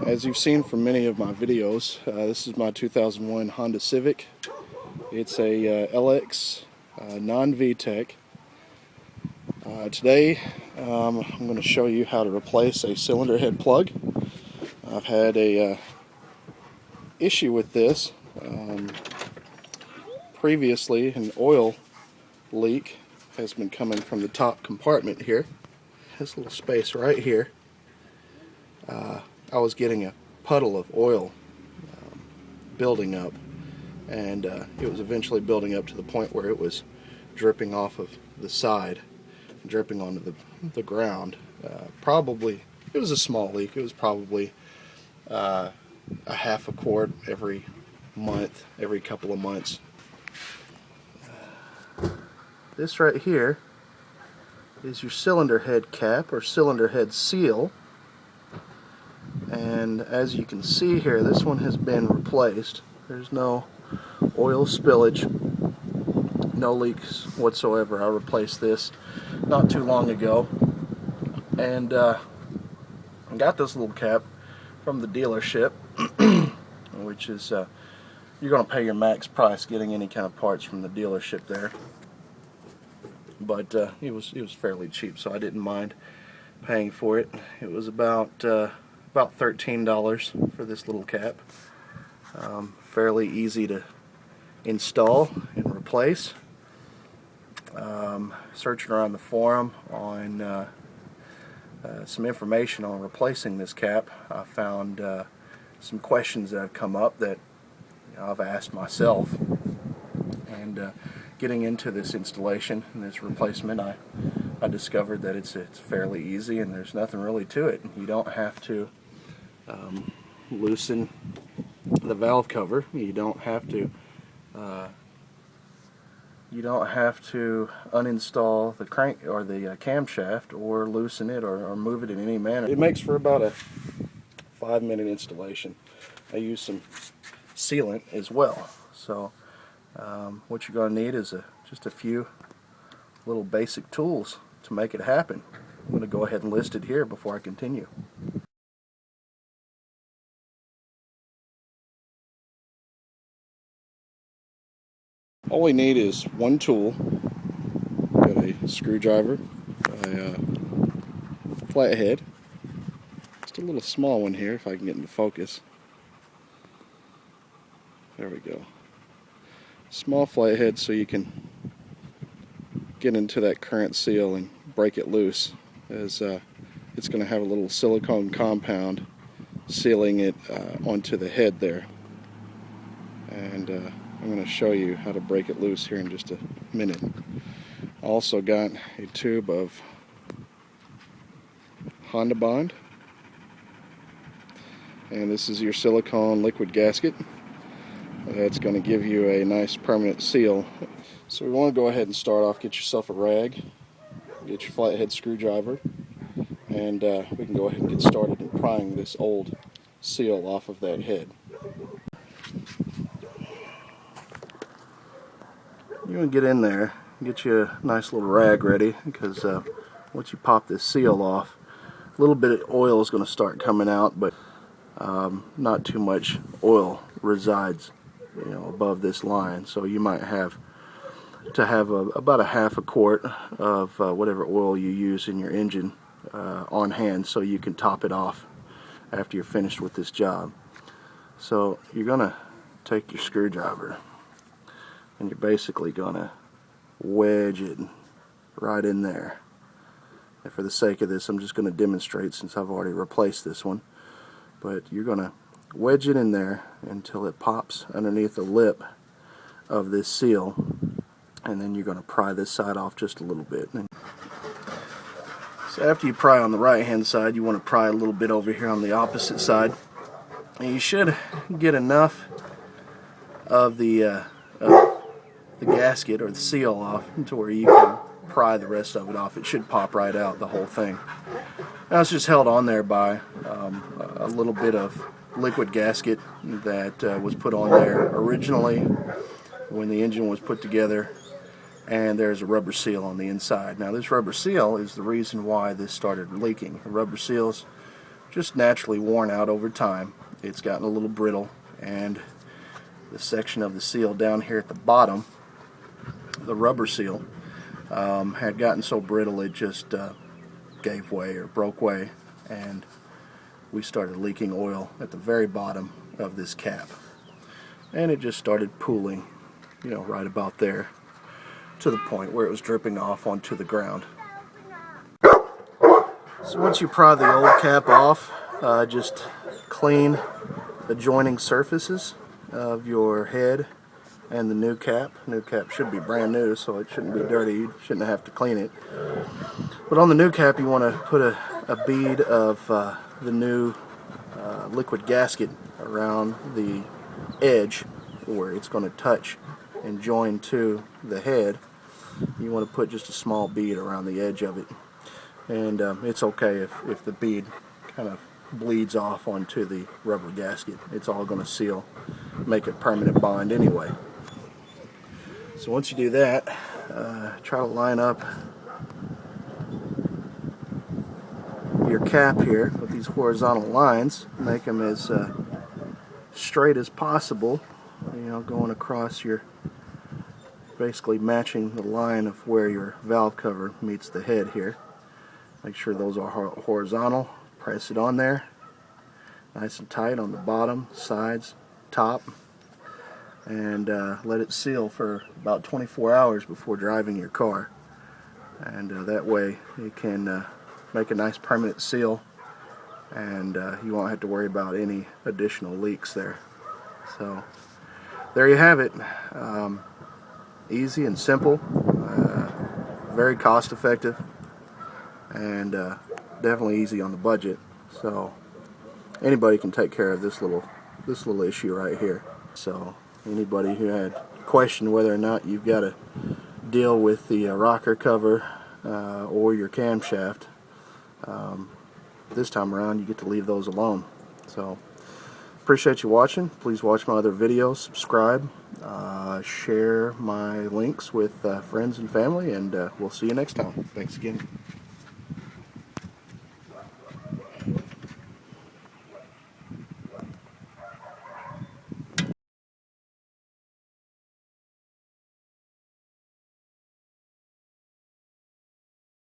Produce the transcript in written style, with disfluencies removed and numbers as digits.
As you've seen from many of my videos, this is my 2001 Honda Civic. It's a LX non-VTEC. Today I'm going to show you how to replace a cylinder head plug. I've had a issue with this. Previously, an oil leak has been coming from the top compartment here. This little space right here. I was getting a puddle of oil building up, and it was eventually building up to the point where it was dripping off of the side, dripping onto the ground. Probably, it was a small leak. It was probably a half a quart every month, every couple of months. This right here is your cylinder head cap or cylinder head seal, and as you can see here, this one has been replaced. There's no oil spillage, no leaks whatsoever. I replaced this not too long ago, and I got this little cap from the dealership, which is you're going to pay your max price getting any kind of parts from the dealership there. But it was fairly cheap, so I didn't mind paying for it. It was about $13 for this little cap. Fairly easy to install and replace. Searching around the forum on some information on replacing this cap, I found some questions that have come up that I've asked myself, and getting into this installation and this replacement, I discovered that it's fairly easy and there's nothing really to it. You don't have to loosen the valve cover. You don't have to uninstall the crank or the camshaft, or loosen it or move it in any manner. It makes for about a 5-minute installation. I use some sealant as well. So what you're going to need is just a few little basic tools to make it happen. I'm going to go ahead and list it here before I continue. All we need is one tool. Got a screwdriver, a flathead, just a little small one here if I can get into focus. There we go. Small flathead so you can get into that current seal and break it loose, as it's going to have a little silicone compound sealing it onto the head there. And I'm going to show you how to break it loose here in just a minute. Also got a tube of Honda Bond, and this is your silicone liquid gasket. That's going to give you a nice permanent seal. So we want to go ahead and start off. Get yourself a rag, get your flathead screwdriver, and we can go ahead and get started in prying this old seal off of that head. You're going to get in there, get you a nice little rag ready, because once you pop this seal off, a little bit of oil is going to start coming out, but not too much oil resides, above this line. So you might have to have about a half a quart of whatever oil you use in your engine on hand, so you can top it off after you're finished with this job. So you're going to take your screwdriver, and you're basically going to wedge it right in there. And for the sake of this, I'm just going to demonstrate since I've already replaced this one. But you're going to wedge it in there until it pops underneath the lip of this seal, and then you're going to pry this side off just a little bit. So after you pry on the right hand side, you want to pry a little bit over here on the opposite side, and you should get enough of the gasket or the seal off to where you can pry the rest of it off. It should pop right out, the whole thing. Now it's just held on there by a little bit of liquid gasket that was put on there originally when the engine was put together, and there's a rubber seal on the inside. Now this rubber seal is the reason why this started leaking. The rubber seals just naturally worn out over time. It's gotten a little brittle, and the section of the seal down here at the bottom, the rubber seal, had gotten so brittle it just gave way or broke way, and we started leaking oil at the very bottom of this cap, and it just started pooling, you know, right about there to the point where it was dripping off onto the ground. So once you pry the old cap off, just clean the joining surfaces of your head and the new cap. New cap should be brand new, so it shouldn't be dirty. You shouldn't have to clean it. But on the new cap, you want to put a bead of the new liquid gasket around the edge where it's going to touch and join to the head. You want to put just a small bead around the edge of it. And it's okay if the bead kind of bleeds off onto the rubber gasket. It's all going to seal, make a permanent bond anyway. So once you do that, try to line up your cap here with these horizontal lines. Make them as straight as possible, you know, going across your, basically matching the line of where your valve cover meets the head here. Make sure those are horizontal. Press it on there nice and tight on the bottom, sides, top, and let it seal for about 24 hours before driving your car. And that way you can make a nice permanent seal, and you won't have to worry about any additional leaks there. So there you have it. Easy and simple, very cost effective, and definitely easy on the budget. So anybody can take care of this little issue right here. So anybody who had questioned whether or not you've got to deal with the rocker cover or your camshaft, this time around you get to leave those alone. So appreciate you watching. Please watch my other videos, subscribe, share my links with friends and family, and we'll see you next time. Thanks again.